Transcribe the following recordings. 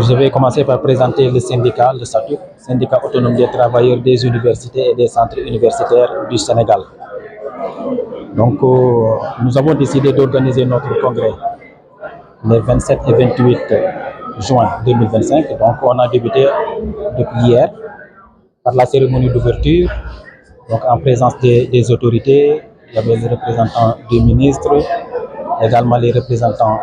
Je vais commencer par présenter le syndicat, le SATUC, syndicat autonome des travailleurs des universités et des centres universitaires du Sénégal. Donc, nous avons décidé d'organiser notre congrès les 27 et 28 juin 2025. Donc, on a débuté depuis hier par la cérémonie d'ouverture, donc en présence des autorités. Il y avait les représentants des ministres, également les représentants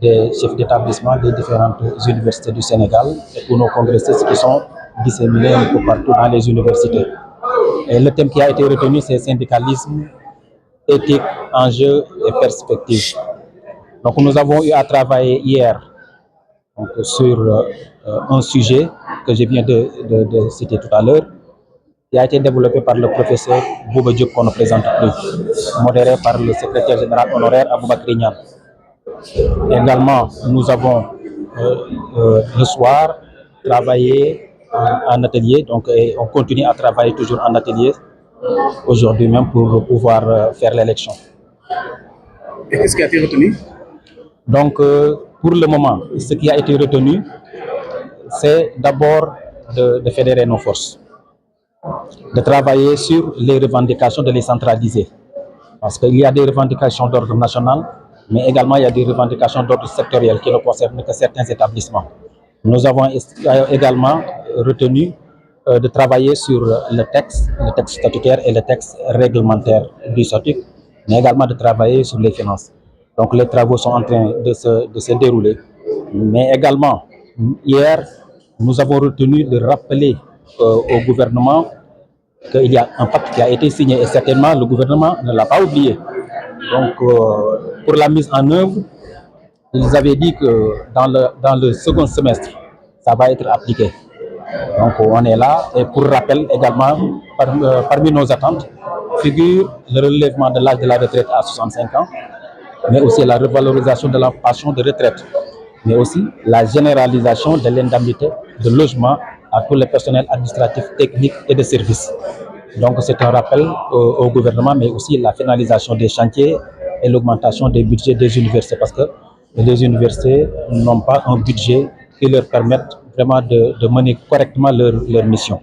des chefs d'établissement des différentes universités du Sénégal et pour nos congressistes qui sont disséminés un peu partout dans les universités. Et le thème qui a été retenu, c'est syndicalisme, éthique, enjeux et perspectives. Donc nous avons eu à travailler hier donc, sur un sujet que je viens de citer tout à l'heure, qui a été développé par le professeur Bouba Diop, qu'on ne présente plus, modéré par le secrétaire général honoraire Aboubakry Niane. Également, nous avons le soir travaillé en atelier, donc et on continue à travailler toujours en atelier aujourd'hui même pour pouvoir faire l'élection. Et qu'est-ce qui a été retenu? Donc, pour le moment, ce qui a été retenu, c'est d'abord de fédérer nos forces, de travailler sur les revendications, de les centraliser. Parce qu'il y a des revendications d'ordre national, mais également il y a des revendications d'ordre sectoriel qui ne concernent que certains établissements. Nous avons également retenu de travailler sur le texte statutaire et le texte réglementaire du SATUC, mais également de travailler sur les finances. Donc les travaux sont en train de se dérouler. Mais également, hier, nous avons retenu de rappeler au gouvernement qu'il y a un pacte qui a été signé et certainement le gouvernement ne l'a pas oublié. Donc, pour la mise en œuvre, ils avaient dit que dans le second semestre, ça va être appliqué. Donc, on est là. Et pour rappel également, parmi nos attentes, figure le relèvement de l'âge de la retraite à 65 ans, mais aussi la revalorisation de la pension de retraite, mais aussi la généralisation de l'indemnité de logement à tous les personnels administratifs, techniques et de services. Donc c'est un rappel au gouvernement, mais aussi la finalisation des chantiers et l'augmentation des budgets des universités, parce que les universités n'ont pas un budget qui leur permette vraiment de mener correctement leur mission.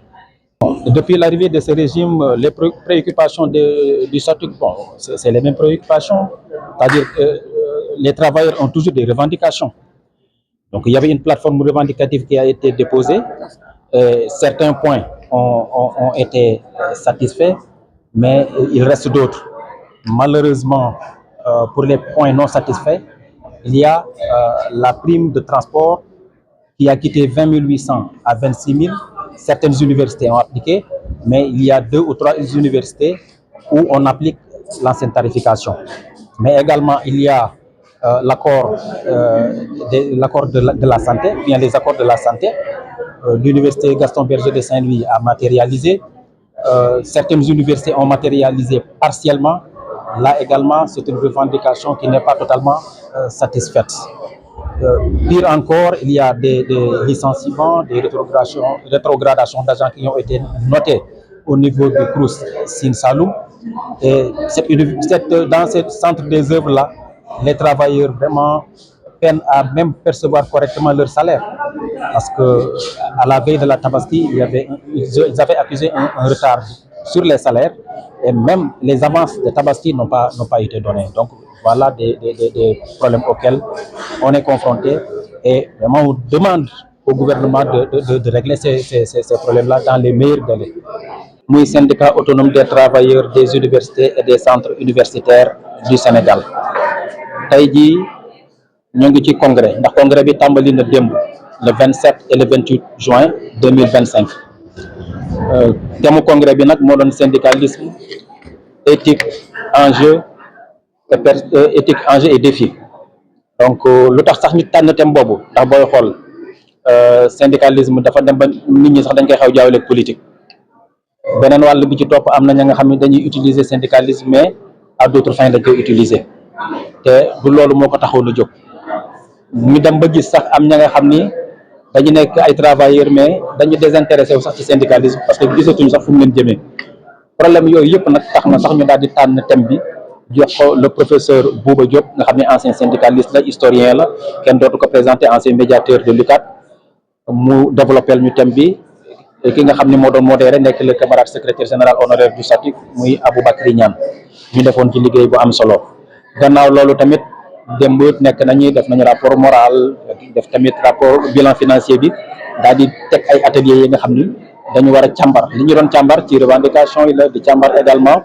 Depuis l'arrivée de ce régime, les préoccupations du SATUC, bon, c'est les mêmes préoccupations, c'est-à-dire que les travailleurs ont toujours des revendications. Donc il y avait une plateforme revendicative qui a été déposée. Certains points ont été satisfaits, mais il reste d'autres. Malheureusement, pour les points non satisfaits, il y a la prime de transport qui a quitté 20 800 à 26 000. Certaines universités ont appliqué, mais il y a 2 ou 3 universités où on applique l'ancienne tarification. Mais également, il y a l'accord de la santé, bien les accords de la santé. L'université Gaston Berger de Saint-Louis a matérialisé. Certaines universités ont matérialisé partiellement. Là également, c'est une revendication qui n'est pas totalement satisfaite. Pire encore, il y a des licenciements, des rétrogradations d'agents qui ont été notés au niveau du CROUS Sine Saloum. Et dans ce centre des œuvres-là, les travailleurs vraiment peinent à même percevoir correctement leur salaire. Parce que à la veille de la Tabaski, ils avaient accusé un retard sur les salaires et même les avances de Tabaski n'ont pas été données. Donc voilà des problèmes auxquels on est confronté et vraiment on demande au gouvernement de régler ces problèmes-là dans les meilleurs délais. Muy syndicat autonome des travailleurs des universités et des centres universitaires du Sénégal. Tey jii ñu ngi ci congrès ndax congrès bi tàmbali na démb le 27 et le 28 juin 2025. Thème congrès bi nag moo doon syndicalisme, éthique, enjeux et défis. Donc lu tax sax nit tànn thème boobu ndax booy xool syndicalisme dafa dem ba nit ñi sax dañ koy xaw jaawale politique. Beneen wàll bi ci topp am na ña nga xam ne dañuy utiliser syndicalisme mais à d'autres fins dañ koy utiliser te du loolu moo ko taxaw lu jóg. ñu dem ba gis sax am ña nga xam ni dañu nekk ay travailleurs mais dañu désintéressé wu sax ci syndicalisme parce que gisatuñu sax fu mu leen jëmee. Problème yooyu yëpp nag tax na sax ñu daal di tànn thème bi jox ko le professeur Bouba Diop nga xam ne ancien syndicaliste la, historien la, kenn dootu ko présenté, ancien médiateur de l'UCAD, mu développé ñu thème bi ki nga xam ne moo doon modéré nekk le camarade secrétaire général honoraire du SATIC muy Aboubacry Niane ñu defoon ci liggéey bu am solo. Gannaaw loolu tamit démb nekk nañu def nañu rapport moral def tamit rapport bilan financier bi daal di teg ay ateliers yi nga xam ni dañu war a càmbar li ñu doon càmbar ci revendication yi la di càmbar également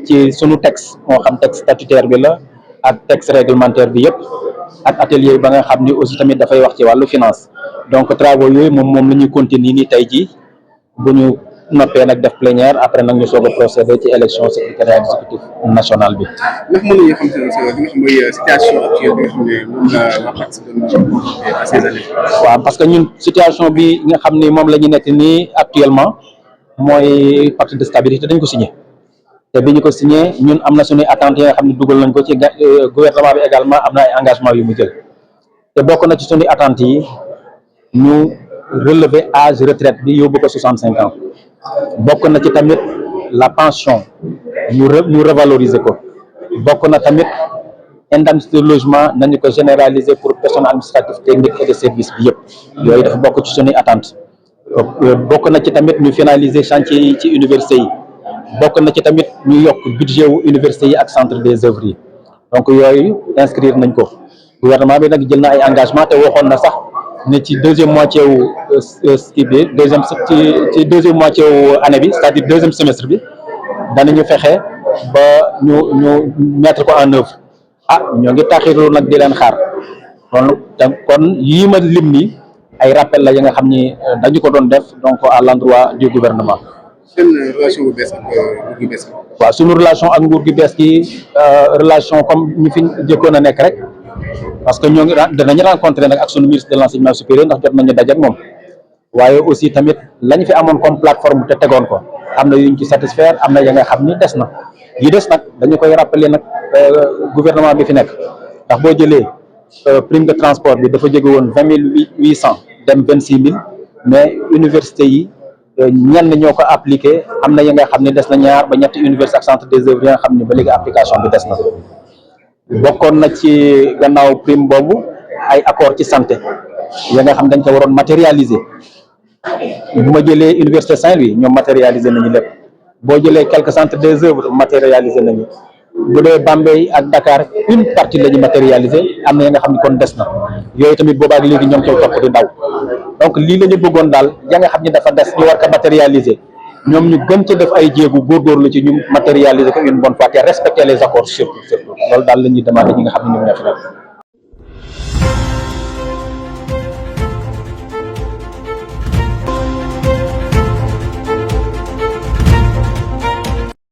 ci sunu texte moo xam texte statutaire bi la ak texte réglementaire bi yëpp ak atelier yi ba nga xam ni aussi tamit dafay wax ci wàllu finance. Donc travaux yooyu moom la ñuy continuer ni tey jii bu ñu noppee nag def plénière après nag ñu soog a procéder ci élection secrétariat exécutif national bi. ndax mën nañu xam te ne li nga xam mooy situation actuelle bi nga xam ne moom la waa PACS doon à ces années. waaw parce que ñun situation bi nga xam ni moom la ñu nekk nii actuellement mooy pacte de stabilité dañ ko signé te bi ñu ko signé ñun am na suñuy attentes yi nga xam ne dugal nañ ko ci gouvernement bi également am na ay engagement yu mu jël te bokk na ci suñuy attentes yi ñu relever âge retraite bi yóbbu ko 65 ans bokk na ci tamit la pension ñu revaloriser ko bokk na tamit indemnité de logement nañu ko généraliser pour personnel administratif technique et de service bi yëpp yooyu dafa bokk ci suñuy attente bokk na ci tamit ñu finaliser chantier yi ci université yi bokk na ci tamit ñu yokk budget wu université yi ak centre des œuvres yi donc yooyu inscrire nañ ko gouvernement bi nag jël na ay engagement te waxoon na sax ne ci deuxième moitié wu kii bi ci deuxième moitié wu année bi c'est-à-dire deuxième semestre bi danañu fexe ba ñu mettre ko en œuvre ñoo ngi taxirlu nag di leen xaar kon yii ma lim ni ay rappel la yi nga xam ni dañu ko doon def donc à l'endroit du gouvernement. seen relation bu bees ak nguur gi bees gi. waaw suñu relation ak nguur gi bees gi relation comme ñu fi jëkkoon a nekk rek parce que ñoo ngi danañu rencontré nag ak suñu ministre de l'enseignement supérieur ndax jot nañu daje ak moom waaye aussi tamit lañu fi amoon comme plateforme te tegoon ko am na yuñ ci satisfaire am na ya nga xam ni des na yi des nag dañu koy rappeler nag gouvernement bi fi nekk ndax boo jëlee prime de transport bi dafa jóge woon 20 800 dem 26 000 mais université yi ñenn ñoo ko appliqué am na ya nga xam ne des na ñaar ba ñetti université ak centre des œuvres yi nga xam ne ba léegi application bi des na bokkoon na ci gannaaw prime boobu ay accord ci santé ya nga xam dañ ko waroon matérialiser bu ma jëlee université Saint-Louis ñoom matérialiser nañu lépp boo jëlee quelques centres des œuvres matérialiser nañu bu dee Bambey ak Dakar une partie la ñu matérialiser am na ya nga xam ne kon des na yooyu tamit boobaak léegi ñoo ngi koy topp di daw donc lii la ñu bëggoon daal ya nga xam ne dafa des ñu war ko matérialiser ñoom ñu gën ci def ay jéegu góorgóorlu ci ñu matérialiser ko une bonne fois te respecter les accords surtout loolu daal la ñuy demander ñi nga xam ne ñoom ñoo fi nekk